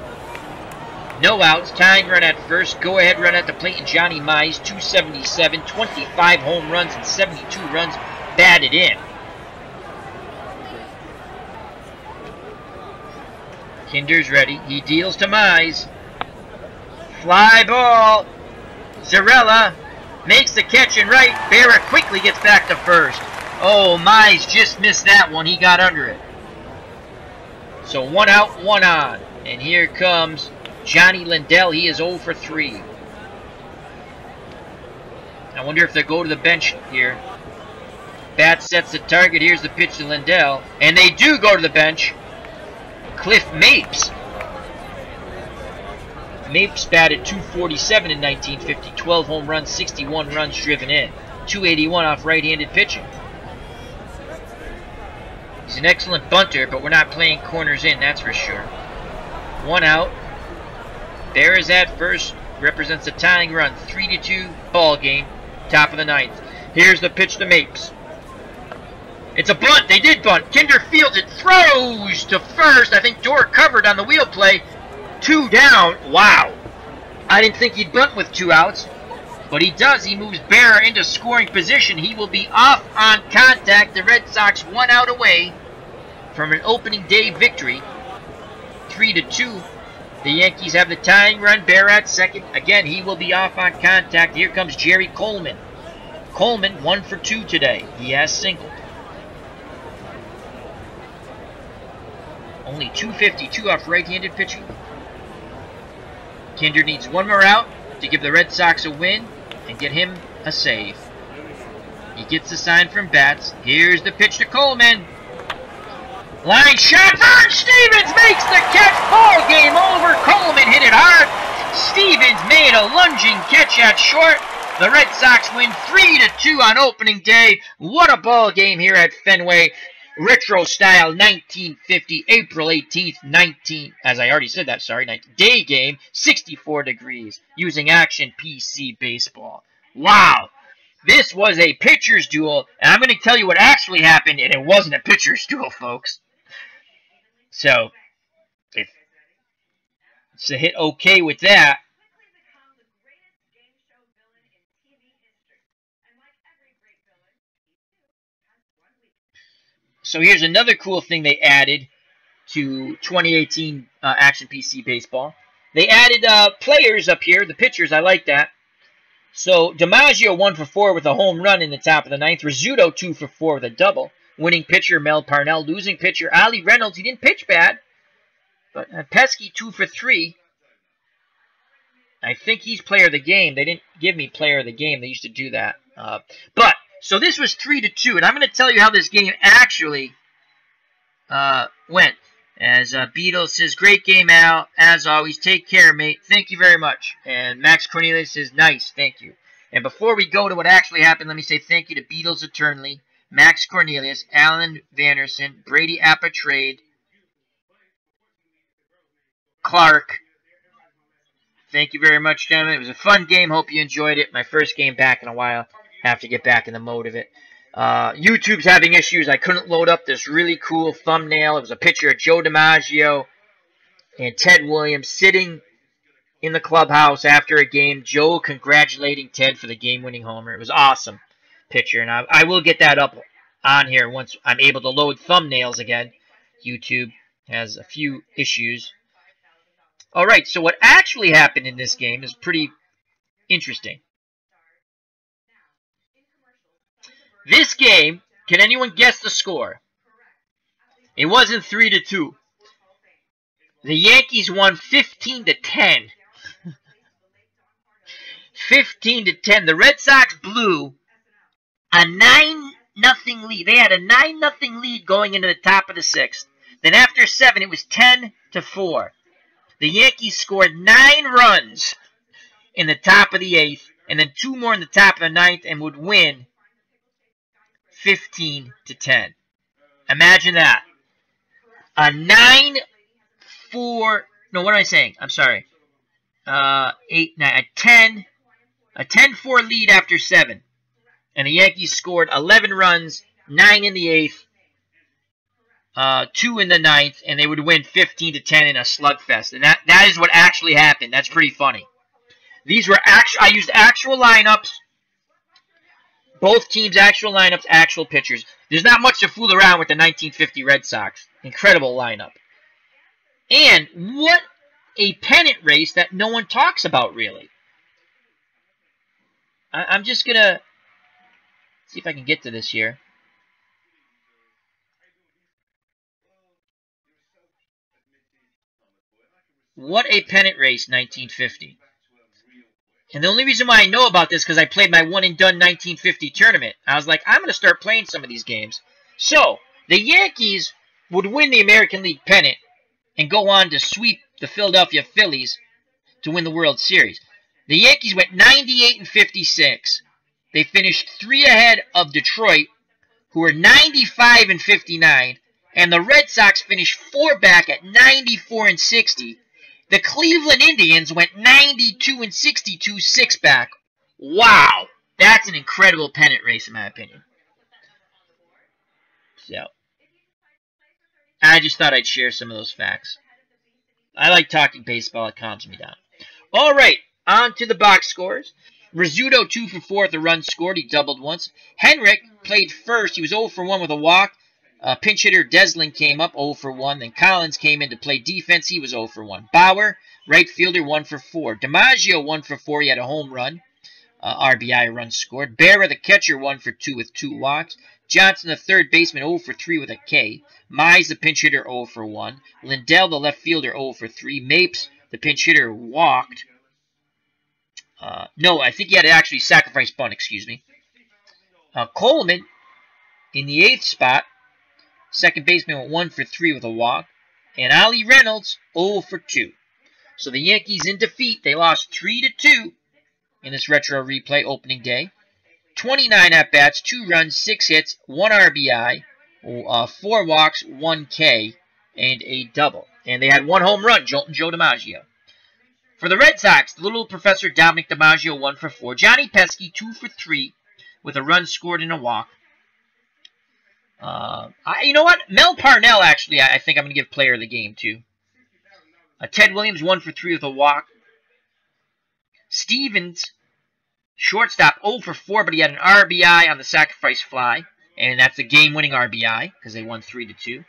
No outs, tying run at first, go-ahead run at the plate, and Johnny Mize, .277, 25 home runs and 72 runs batted in. Kinder's ready. He deals to Mize. Fly ball. Zarella makes the catch and right. Berra quickly gets back to first. Oh, Mize just missed that one. He got under it. So 1 out, 1 on. And here comes Johnny Lindell. He is 0 for 3. I wonder if they go to the bench here. Bat sets the target. Here's the pitch to Lindell. And they do go to the bench. Cliff Mapes. Mapes batted .247 in 1950, 12 home runs, 61 runs driven in, .281 off right-handed pitching. He's an excellent bunter, but we're not playing corners in, that's for sure. 1 out. Berra's at first, represents a tying run, 3-2 ball game, top of the 9th. Here's the pitch to Mapes. It's a bunt. They did bunt. Kinder fields it, throws to first. I think Dorr covered on the wheel play. 2 down. Wow. I didn't think he'd bunt with 2 outs, but he does. He moves Berra into scoring position. He will be off on contact. The Red Sox 1 out away from an opening day victory. 3-2. The Yankees have the tying run. Berra at second. Again, he will be off on contact. Here comes Jerry Coleman. Coleman 1 for 2 today. He has singled. Only .252 off right-handed pitching. Kinder needs 1 more out to give the Red Sox a win and get him a save. He gets the sign from bats. Here's the pitch to Coleman. Line shot. Vern Stevens makes the catch. Ball game over. Coleman hit it hard. Stevens made a lunging catch at short. The Red Sox win 3-2 on opening day. What a ball game here at Fenway. Retro style 1950, April 18th, as I already said that, sorry, day game, 64 degrees, using Action PC Baseball. Wow, this was a pitcher's duel, and I'm going to tell you what actually happened, and it wasn't a pitcher's duel, folks. So, it's a hit okay with that. So here's another cool thing they added to 2018 Action PC Baseball. They added players up here, the pitchers. I like that. So DiMaggio 1 for 4 with a home run in the top of the 9th. Rizzuto 2 for 4 with a double. Winning pitcher Mel Parnell. Losing pitcher Ali Reynolds. He didn't pitch bad, but Pesky 2 for 3. I think he's player of the game. They didn't give me player of the game. They used to do that. So this was 3-2, and I'm going to tell you how this game actually went. As Beatles says, great game, Al. As always, take care, mate. Thank you very much. And Max Cornelius says, nice, thank you. And before we go to what actually happened, let me say thank you to Beatles Eternally, Max Cornelius, Alan Vanderson, Brady Appatrade, Clark. Thank you very much, gentlemen. It was a fun game. Hope you enjoyed it. My first game back in a while. Have to get back in the mode of it. YouTube's having issues. I couldn't load up this really cool thumbnail. It was a picture of Joe DiMaggio and Ted Williams sitting in the clubhouse after a game. Joe congratulating Ted for the game-winning homer. It was awesome picture, and I will get that up on here once I'm able to load thumbnails again. YouTube has a few issues. All right, so what actually happened in this game is pretty interesting. This game, can anyone guess the score? It wasn't 3-2. The Yankees won 15-10. 15-10. The Red Sox blew a 9-0 lead. They had a 9-0 lead going into the top of the sixth. Then after 7, it was 10-4. The Yankees scored 9 runs in the top of the 8th, and then 2 more in the top of the 9th, and would win 15-10. Imagine that. A 9-4. No, what am I saying? I'm sorry. 8, 9, a 10-4 lead after 7. And the Yankees scored 11 runs, 9 in the 8th, 2 in the 9th, and they would win 15-10 in a slugfest. And that is what actually happened. That's pretty funny. These were I used actual lineups. Both teams' actual lineups, actual pitchers. There's not much to fool around with the 1950 Red Sox. Incredible lineup. And what a pennant race that no one talks about, really. I'm just going to see if I can get to this here. What a pennant race, 1950. And the only reason why I know about this is because I played my one-and-done 1950 tournament. I was like, I'm going to start playing some of these games. So, the Yankees would win the American League pennant and go on to sweep the Philadelphia Phillies to win the World Series. The Yankees went 98-56. They finished 3 ahead of Detroit, who were 95-59. And the Red Sox finished 4 back at 94-60. The Cleveland Indians went 92-62, 6 back. Wow, that's an incredible pennant race, in my opinion. So, I just thought I'd share some of those facts. I like talking baseball; it calms me down. All right, on to the box scores. Rizzuto 2 for 4 with a run scored. He doubled once. Henrik played first. He was 0 for 1 with a walk. Pinch hitter Desling came up 0 for 1. Then Collins came in to play defense. He was 0 for 1. Bauer, right fielder, 1 for 4. DiMaggio, 1 for 4. He had a home run. RBI run scored. Berra, the catcher, 1 for 2 with 2 walks. Johnson, the third baseman, 0 for 3 with a K. Mize, the pinch hitter, 0 for 1. Lindell, the left fielder, 0 for 3. Mapes, the pinch hitter, walked. No, I think he had to actually sacrifice bunt, excuse me. Coleman, in the 8th spot, second baseman went 1 for 3 with a walk. And Ollie Reynolds, 0 for 2. So the Yankees in defeat. They lost 3-2 in this retro replay opening day. 29 at-bats, 2 runs, 6 hits, 1 RBI, 4 walks, 1 K, and a double. And they had 1 home run, Joe DiMaggio. For the Red Sox, the little Professor Dominic DiMaggio, 1 for 4. Johnny Pesky, 2 for 3, with a run scored and a walk. You know what? Mel Parnell, actually, I think I'm going to give player of the game, too. Ted Williams, 1 for 3 with a walk. Stevens, shortstop, 0 for 4, but he had an RBI on the sacrifice fly. And that's a game-winning RBI, because they won 3-2.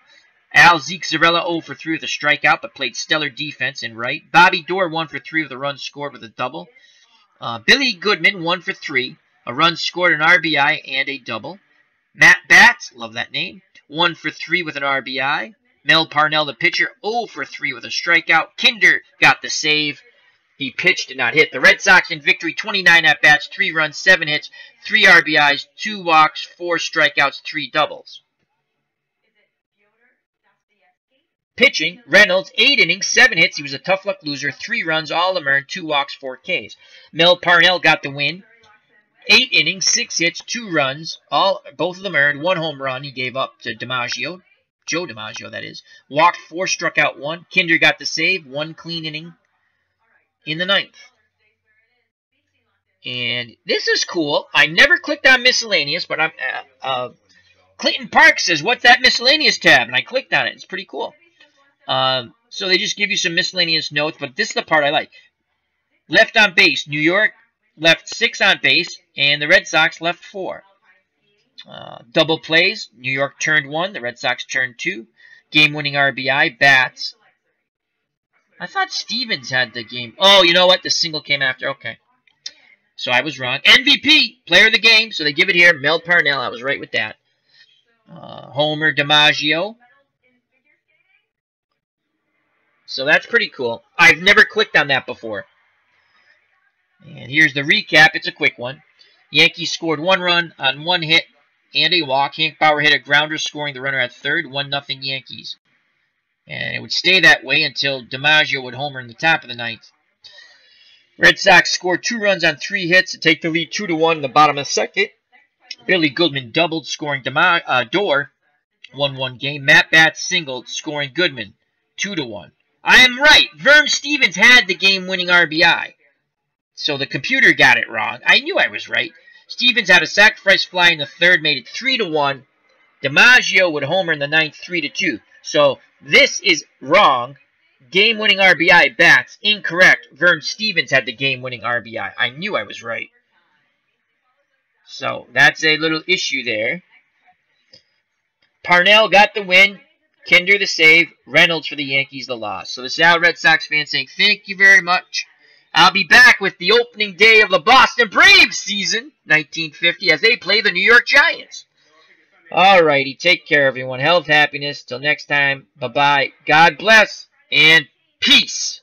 Al Zeke Zarella, 0 for 3 with a strikeout, but played stellar defense in right. Bobby Dorr, 1 for 3 with a run scored with a double. Billy Goodman, 1 for 3, a run scored, an RBI, and a double. Matt Batts, love that name, 1 for 3 with an RBI. Mel Parnell, the pitcher, 0 for 3 with a strikeout. Kinder got the save. He pitched, did not hit. The Red Sox in victory, 29 at-bats, 3 runs, 7 hits, 3 RBIs, 2 walks, 4 strikeouts, 3 doubles. Pitching, Reynolds, 8 innings, 7 hits. He was a tough luck loser, 3 runs, all of them earned, 2 walks, 4 Ks. Mel Parnell got the win. 8 innings, 6 hits, 2 runs, both of them earned, 1 home run he gave up to DiMaggio, Joe DiMaggio, that is. Walked 4, struck out 1. Kinder got the save, 1 clean inning in the 9th. And this is cool. I never clicked on miscellaneous, but Clinton Park says, "What's that miscellaneous tab?" And I clicked on it. It's pretty cool. So they just give you some miscellaneous notes, but this is the part I like. Left on base, New York left 6 on base, and the Red Sox left 4. Double plays, New York turned 1, the Red Sox turned 2. Game-winning RBI, bats. I thought Stevens had the game. Oh, you know what? The single came after. Okay. So I was wrong. MVP, player of the game. So they give it here. Mel Parnell. I was right with that. Homer, DiMaggio. So that's pretty cool. I've never clicked on that before. And here's the recap. It's a quick one. Yankees scored 1 run on 1 hit and a walk. Hank Bauer hit a grounder, scoring the runner at third. 1-0 Yankees. And it would stay that way until DiMaggio would homer in the top of the ninth. Red Sox scored 2 runs on 3 hits to take the lead 2-1 in the bottom of the second. Billy Goodman doubled, scoring Door. 1-1 game. Matt Batts singled, scoring Goodman. 2-1. I am right. Vern Stevens had the game-winning RBI. So the computer got it wrong. I knew I was right. Stevens had a sacrifice fly in the third, made it 3-1. DiMaggio would homer in the ninth, 3-2. So this is wrong. Game-winning RBI, Batts. Incorrect. Vern Stevens had the game-winning RBI. I knew I was right. So that's a little issue there. Parnell got the win. Kinder the save. Reynolds for the Yankees the loss. So this is Al Red Sox fans saying thank you very much. I'll be back with the opening day of the Boston Braves season, 1950, as they play the New York Giants. Alrighty, take care everyone. Health, happiness. Till next time. Bye-bye. God bless and peace.